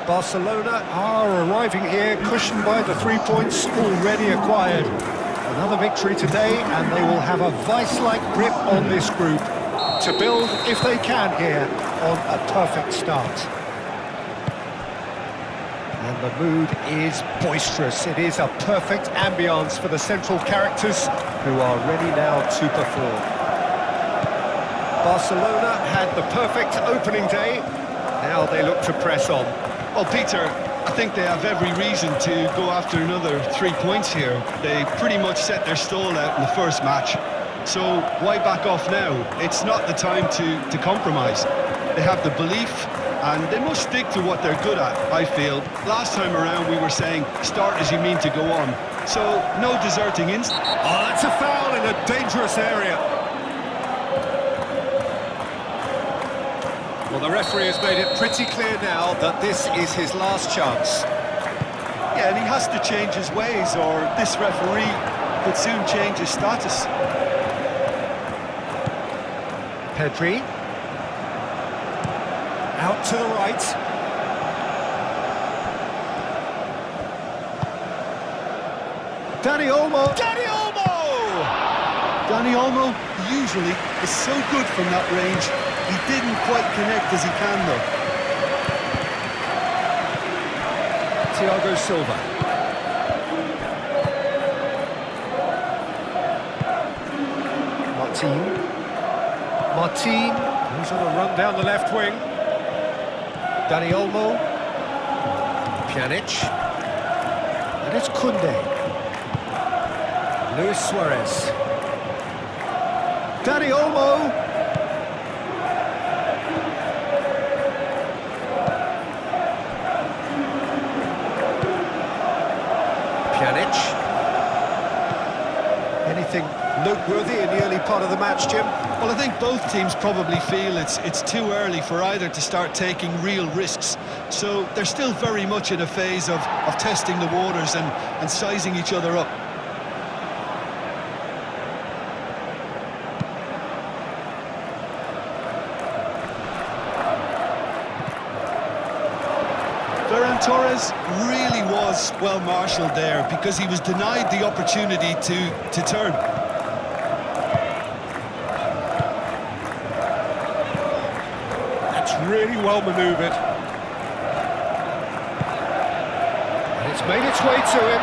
Barcelona are arriving here, cushioned by the 3 points already acquired. Another victory today, and they will have a vice-like grip on this group to build, if they can here, on a perfect start. And the mood is boisterous. It is a perfect ambience for the central characters who are ready now to perform. Barcelona had the perfect opening day. Now they look to press on. Well, Peter, I think they have every reason to go after another 3 points here. They pretty much set their stall out in the first match. So why back off now? It's not the time to compromise. They have the belief, and they must stick to what they're good at, I feel. Last time around we were saying, start as you mean to go on. So, no deserting instinct. Oh, that's a foul in a dangerous area. Well, the referee has made it pretty clear now that this is his last chance. Yeah, and he has to change his ways, or this referee could soon change his status. Pedri. Out to the right. Dani Olmo! Dani Olmo! Dani Olmo usually is so good from that range. He didn't quite connect as he can, though. Thiago Silva. Martin, who's on a run down the left wing. Dani Olmo. Pjanic. And it's Koundé. Luis Suarez. Dani Olmo. Pjanic. Anything noteworthy in the early part of the match, Jim? Well, I think both teams probably feel it's too early for either to start taking real risks. So they're still very much in a phase of testing the waters and sizing each other up. Ferran Torres really was well marshalled there because he was denied the opportunity to turn. That's really well manoeuvred. And it's made its way to him.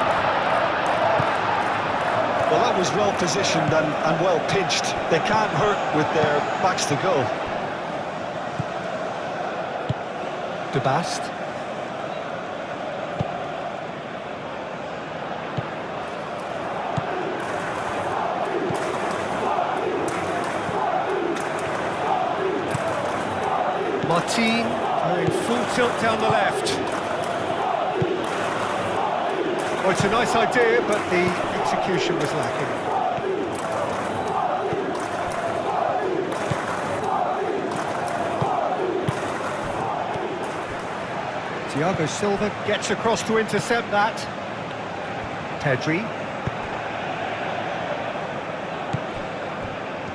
Well, that was well positioned and well pinched. They can't hurt with their backs to goal. De Bast. Martin going full tilt down the left. Well, it's a nice idea, but the execution was lacking. Thiago Silva gets across to intercept that. Pedri.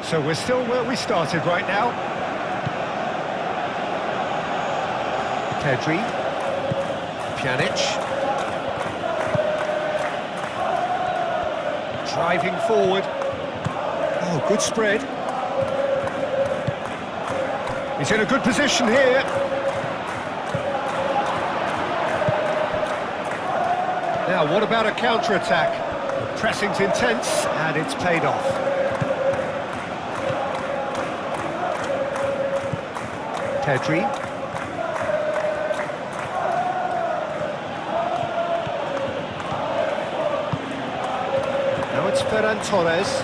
So we're still where we started right now. Pedri, Pjanic, driving forward. Oh, good spread. He's in a good position here. Now, what about a counter-attack? The pressing's intense, and it's paid off. Pedri. Now it's Ferran Torres.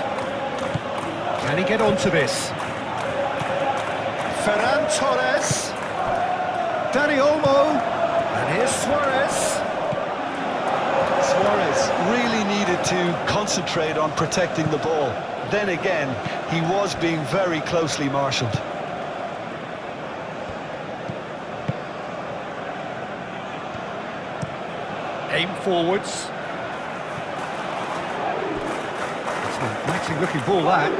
Can he get onto this? Ferran Torres. Dani Olmo. And here's Suarez. Suarez really needed to concentrate on protecting the ball. Then again, he was being very closely marshalled. Aim forwards. Exciting looking ball, that.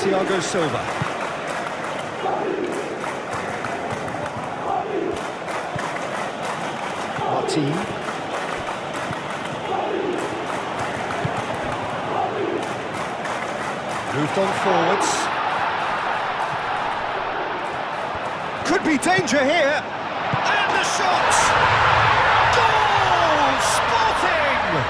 Thiago Silva. Martin. Moved on forwards. Could be danger here. And the shot! Goal! Sporting!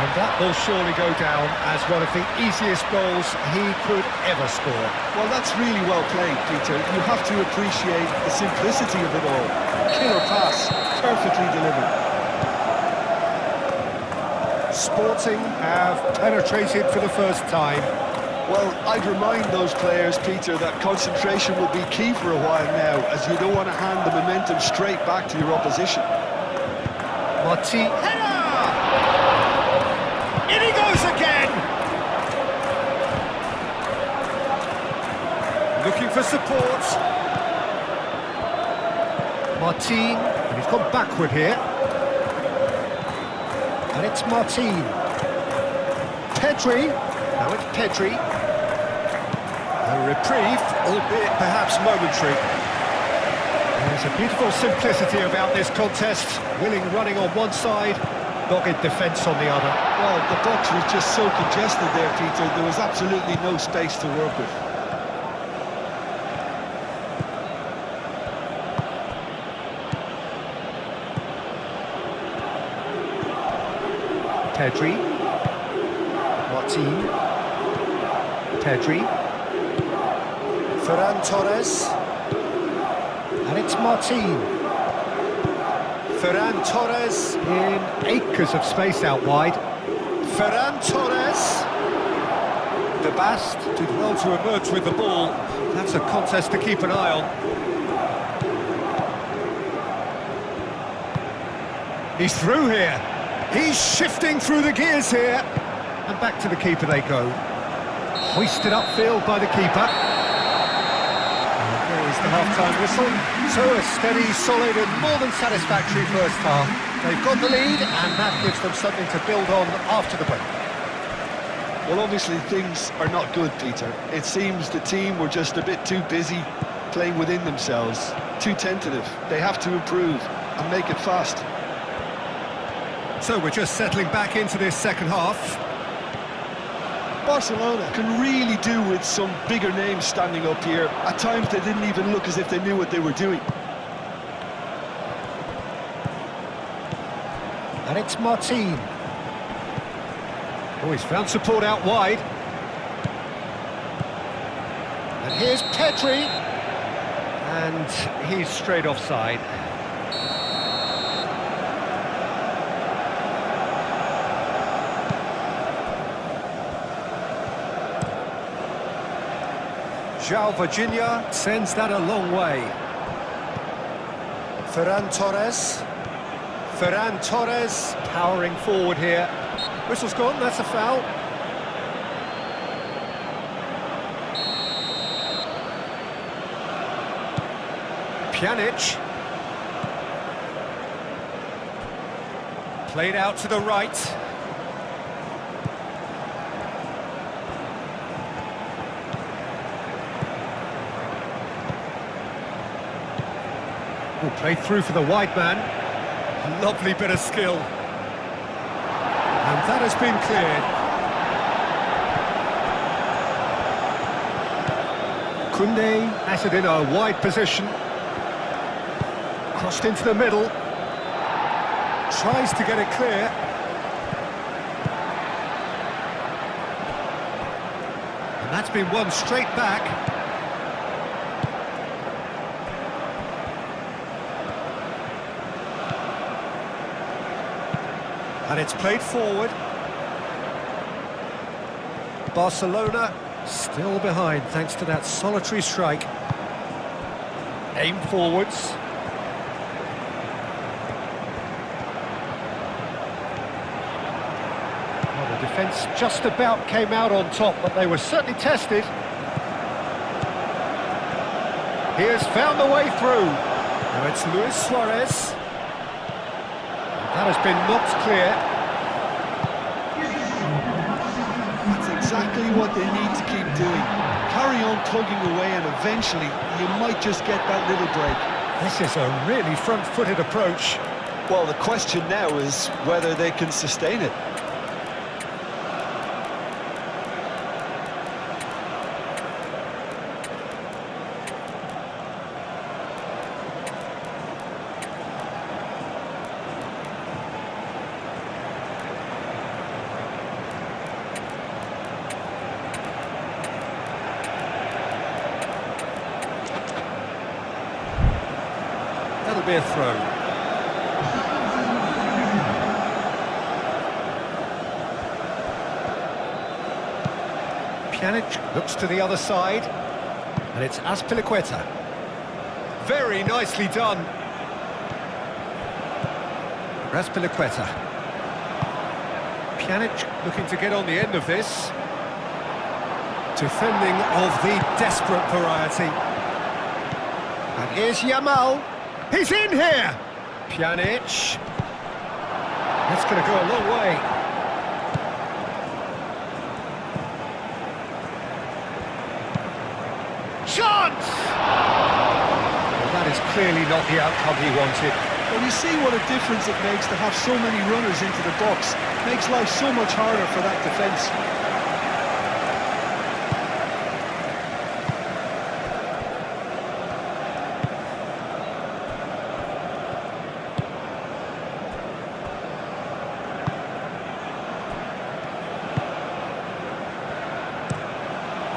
And that will surely go down as one of the easiest goals he could ever score. Well, that's really well played, Peter. You have to appreciate the simplicity of it all. Killer pass, perfectly delivered. Sporting have penetrated for the first time. Well, I'd remind those players, Peter, that concentration will be key for a while now, as you don't want to hand the momentum straight back to your opposition. Martin. Header! In he goes again! Looking for support. Martin, and he's gone backward here. And it's Martin. Pedri. Now it's Pedri. A reprieve, albeit perhaps momentary. There's a beautiful simplicity about this contest. Willing running on one side, dogged defence on the other. Well, the box was just so congested there, Peter. There was absolutely no space to work with. Pedri. Martin. Pedri. Ferran Torres. And it's Martin. Ferran Torres in acres of space out wide. Ferran Torres. De Bast did well to emerge with the ball. That's a contest to keep an eye on. He's through here. He's shifting through the gears here. And back to the keeper they go. Hoisted upfield by the keeper. And there is the half-time whistle. So a steady, solid and more than satisfactory first half. They've got the lead and that gives them something to build on after the break. Well, obviously things are not good, Peter. It seems the team were just a bit too busy playing within themselves. Too tentative. They have to improve and make it fast. So we're just settling back into this second half. Barcelona can really do with some bigger names standing up here. At times they didn't even look as if they knew what they were doing. And it's Martin. Oh, he's found support out wide. And here's Pedri. And he's straight offside. João Virginia sends that a long way. Ferran Torres. Ferran Torres powering forward here. Whistle's gone, that's a foul. Pjanic. Played out to the right. Oh, played through for the wide man. Lovely bit of skill. And that has been cleared. Koundé has it in a wide position. Crossed into the middle. Tries to get it clear. And that's been won straight back. And it's played forward. Barcelona still behind thanks to that solitary strike. Aim forwards. Well, the defence just about came out on top, but they were certainly tested. He has found the way through. Now it's Luis Suarez. That has been knocked clear. That's exactly what they need to keep doing. Carry on tugging away and eventually you might just get that little break. This is a really front-footed approach. Well, the question now is whether they can sustain it. That'll be a throw. Pjanic looks to the other side, and it's Azpilicueta. Very nicely done. Azpilicueta. Pjanic looking to get on the end of this. Defending of the desperate variety. And here's Yamal. He's in here! Pjanic. That's going to go a long way. Chance! Well, that is clearly not the outcome he wanted. Well, you see what a difference it makes to have so many runners into the box. Makes life so much harder for that defence.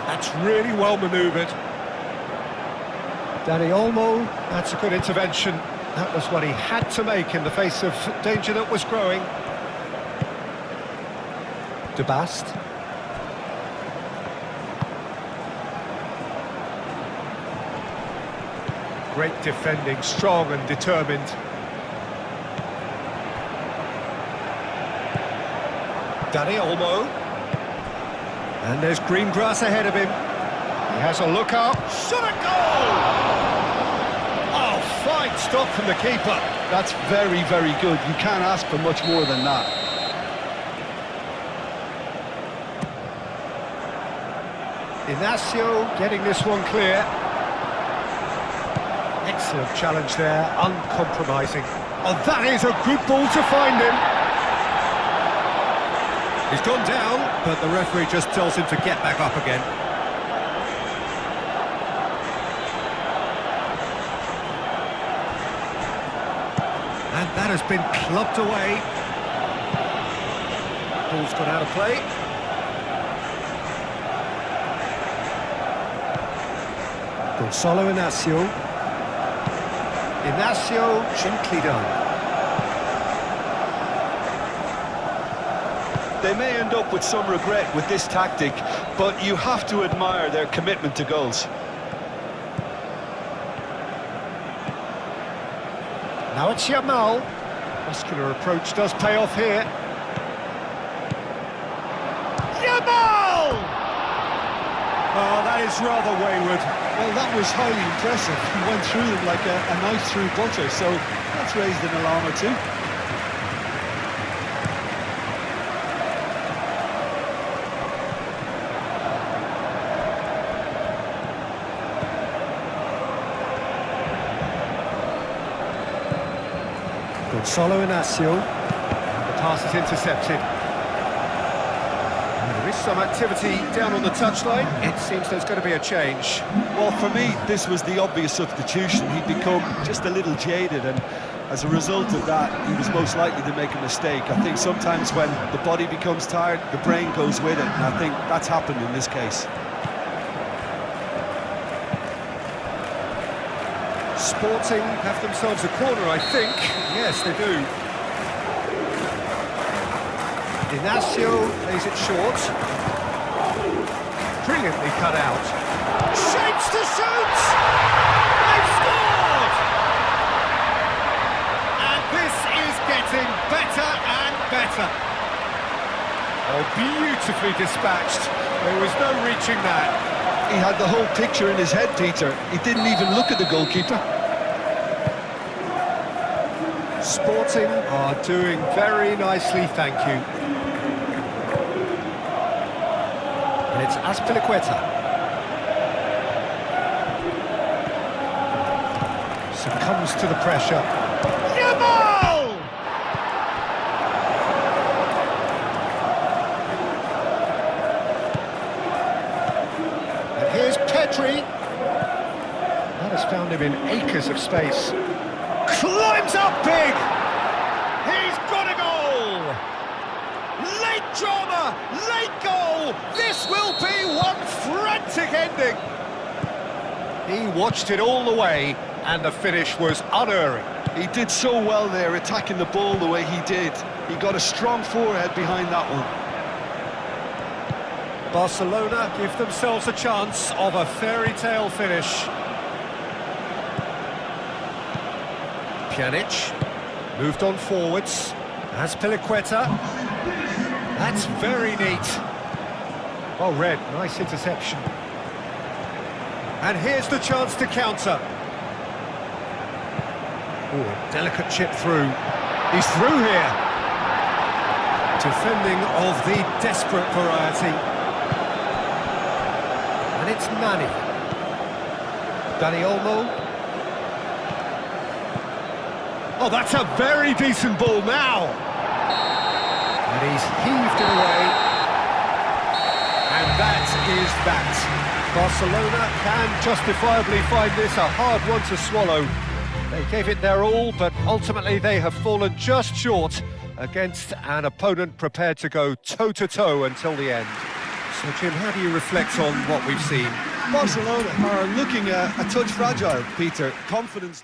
That's really well manoeuvred. Dani Olmo, that's a good intervention. That was what he had to make in the face of danger that was growing. De Bast. Great defending, strong and determined. Dani Olmo. And there's green grass ahead of him. He has a look up. Shot a goal! Oh, fine stop from the keeper. That's very, very good. You can't ask for much more than that. Inacio getting this one clear. Excellent challenge there, uncompromising. Oh, that is a good ball to find him. He's gone down, but the referee just tells him to get back up again. And that has been clubbed away. Ball's gone out of play. Gonzalo Inacio. Inacio, gently done. They may end up with some regret with this tactic, but you have to admire their commitment to goals. Now it's Yamal. Muscular approach does pay off here. Yamal! Oh, that is rather wayward. Well, that was highly impressive. He went through them like a knife through butter, so that's raised an alarm or two. Gonzalo Inacio. The pass is intercepted. And there is some activity down on the touchline. It seems there's going to be a change. Well, for me, this was the obvious substitution. He'd become just a little jaded, and as a result of that, he was most likely to make a mistake. I think sometimes when the body becomes tired, the brain goes with it, and I think that's happened in this case. Sporting have themselves a corner, I think. Yes, they do. Inacio plays it short. Brilliantly cut out. Shapes to shoot! They've scored! And this is getting better and better. Oh, beautifully dispatched. There was no reaching that. He had the whole picture in his head, Peter. He didn't even look at the goalkeeper. Sporting are doing very nicely, thank you. And it's Azpilicueta. Succumbs to the pressure. Yamal! victory. That has found him in acres of space. Climbs up big! He's got a goal! Late drama, late goal! This will be one frantic ending! He watched it all the way, and the finish was unerring. He did so well there, attacking the ball the way he did. He got a strong forehead behind that one. Barcelona give themselves a chance of a fairy tale finish. Pjanic moved on forwards. As Piliqueta. That's very neat. Oh, Red, nice interception. And here's the chance to counter. Oh, delicate chip through. He's through here. Defending of the desperate variety. And it's Nani. Dani Olmo. Oh, that's a very decent ball now. And he's heaved it away. And that is that. Barcelona can justifiably find this a hard one to swallow. They gave it their all, but ultimately they have fallen just short against an opponent prepared to go toe-to-toe until the end. So, Jim, how do you reflect on what we've seen? Barcelona are looking a touch fragile, Peter. Confidence...